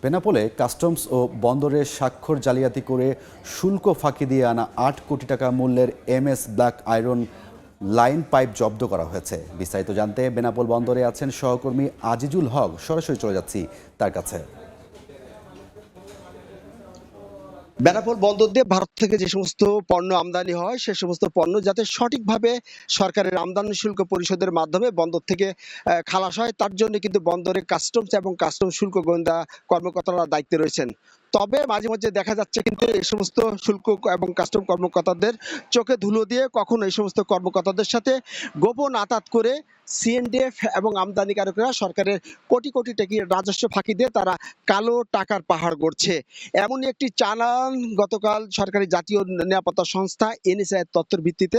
বেনাপোলে customs ও বন্দরে স্বাক্ষর জালিয়াতি করে শুল্ক ফাঁকি দিয়ে আনা ৮ কোটি টাকা মূল্যের MS black iron line pipe জব্দ করা হয়েছে। বিস্তারিত জানতে বেনাপোল বন্দরে আছেন সহকর্মী আজিজুল হক। সরাসরি চলে যাচ্ছি তার কাছে। বেনাপোল বন্দর দিয়ে ভারত থেকে যে সমস্ত পণ্য আমদানি হয় সে সমস্ত পণ্য যাতে সঠিকভাবে সরকারের আমদানি শুল্ক পরিশোধের মাধ্যমে বন্দর থেকে খালাস হয়, তার জন্য কিন্তু বন্দরে কাস্টমস এবং কাস্টম শুল্ক গোয়েন্দা কর্মকর্তারা দায়িত্বে রয়েছেন। তবে মাঝে মাঝে দেখা যাচ্ছে কিন্তু এই সমস্ত শুল্ক এবং কাস্টম কর্মকর্তাদের চোখে ধুলো দিয়ে কখনো এই সমস্ত কর্মকর্তাদের সাথে গোপন আতাত করে সিএনডিএফ এবং আমদানিকারকরা সরকারের কোটি কোটি টাকা রাজস্ব ফাঁকি দিয়ে তারা কালো টাকার পাহাড় গড়ছে। এমনই একটি চালান গতকাল সরকারি জাতীয় নিরাপত্তা সংস্থা NSA এর তথ্যের ভিত্তিতে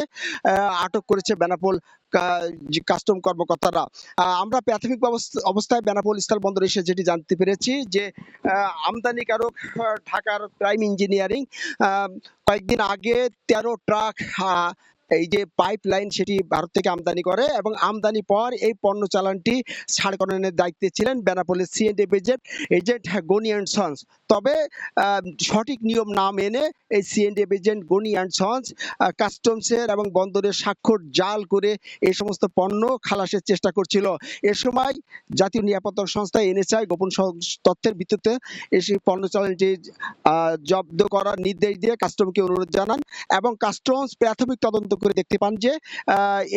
আটক করেছে বেনাপোল কাস্টম কর্মকর্তারা। আমরা প্রাথমিক অবস্থায় বেনাপোল স্থল বন্দর এসে যেটি জানতে পেরেছি যে আমদানিকারক ঢাকার প্রাইম ইঞ্জিনিয়ারিং কয়েকদিন আগে 13 ট্রাক এই যে পাইপ লাইন সেটি ভারত থেকে আমদানি করে এবং আমদানি পর এই পণ্য চালানটি ছাড়করণের দায়িত্বে ছিলেন বেনাপোলের C and F agent Goni and sons. তবে সঠিক নিয়ম না মেনে এই C and F agent Goni and sons কাস্টমসের এবং বন্দরের স্বাক্ষর জাল করে এই সমস্ত পণ্য খালাসের চেষ্টা করছিল। এ সময় জাতীয় নিরাপত্তা সংস্থা NSA গোপন তথ্যের ভিত্তিতে এই পণ্য চালানটি জব্দ করার নির্দেশ দিয়ে কাস্টমকে অনুরোধ জানান এবং কাস্টমস প্রাথমিক তদন্ত করে দেখতে পান যে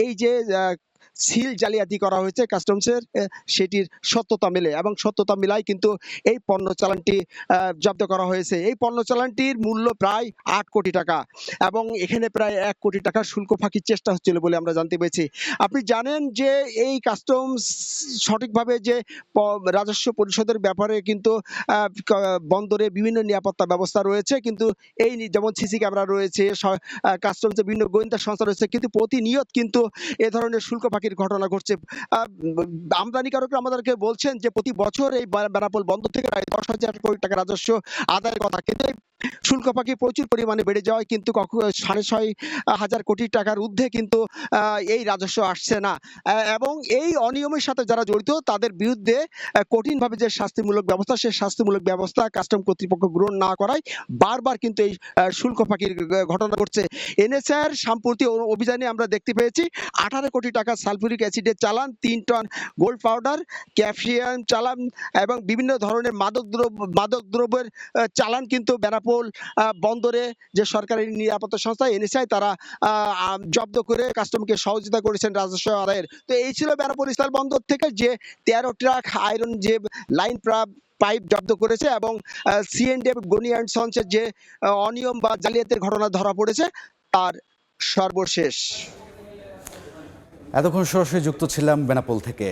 এই যে সিল জালিয়াতি করা হয়েছে কাস্টমসের সেটির সত্যতা মেলে এবং সত্যতা মিলাই কিন্তু এই পণ্য চালানটি জব্দ করা হয়েছে। এই পণ্য চালানটির মূল্য প্রায় ৮ কোটি টাকা এবং এখানে প্রায় ১ কোটি টাকার শুল্ক ফাঁকির চেষ্টা হচ্ছিল বলে আমরা জানতে পেরেছি। আপনি জানেন যে এই কাস্টমস সঠিকভাবে যে রাজস্ব পরিশোধের ব্যাপারে কিন্তু বন্দরে বিভিন্ন নিরাপত্তা ব্যবস্থা রয়েছে, কিন্তু এই যেমন সিসি ক্যামেরা রয়েছে, কাস্টমসের বিভিন্ন গোয়েন্দা সংস্থা রয়েছে, কিন্তু প্রতিনিয়ত কিন্তু এ ধরনের শুল্ক ফাঁকির ঘটনা ঘটছে। আমদানিকারকরা আমাদেরকে বলছেন যে প্রতি বছর এই বেনাপোল বন্দর থেকে প্রায় ১০,০০০ কোটি টাকা রাজস্ব আদায়ের কথা, কিন্তু শুল্ক ফাঁকি প্রচুর পরিমাণে বেড়ে যাওয়ায় কিন্তু ৬,৫০০ কোটি টাকার ঊর্ধ্বে কিন্তু এই রাজস্ব আসছে না এবং এই অনিয়মের সাথে যারা জড়িত তাদের বিরুদ্ধে কঠিনভাবে যে শাস্তিমূলক ব্যবস্থা সেই শাস্তিমূলক ব্যবস্থা কাস্টম কর্তৃপক্ষ গ্রহণ না করায় বারবার কিন্তু এই শুল্ক ফাঁকির ঘটনা ঘটছে। NSA এর সাম্প্রতিক অভিযানে আমরা দেখতে পেয়েছি ১৮ কোটি টাকা সালফিউরিক অ্যাসিডের চালান, ৩ টন গোল্ড পাউডার, ক্যাপসিয়াম চালান এবং বিভিন্ন ধরনের মাদক দ্রব্যের চালান কিন্তু বেনাপোল বন্দরে যে সরকারি নিরাপত্তা সংস্থা NSA তারা জব্দ করে কাস্টমকে সহযোগিতা করেছেন রাজস্ব আদায়ের। তো এই ছিল বেনাপোল স্থল বন্দর থেকে যে 13 ট্রাক আয়রন যে লাইন পাইপ জব্দ করেছে এবং সিএনডিএফ গনি অ্যান্ড সন্সের যে অনিয়ম বা জালিয়াতির ঘটনা ধরা পড়েছে তার সর্বশেষ। এতক্ষণ সরাসরি যুক্ত ছিলাম বেনাপোল থেকে।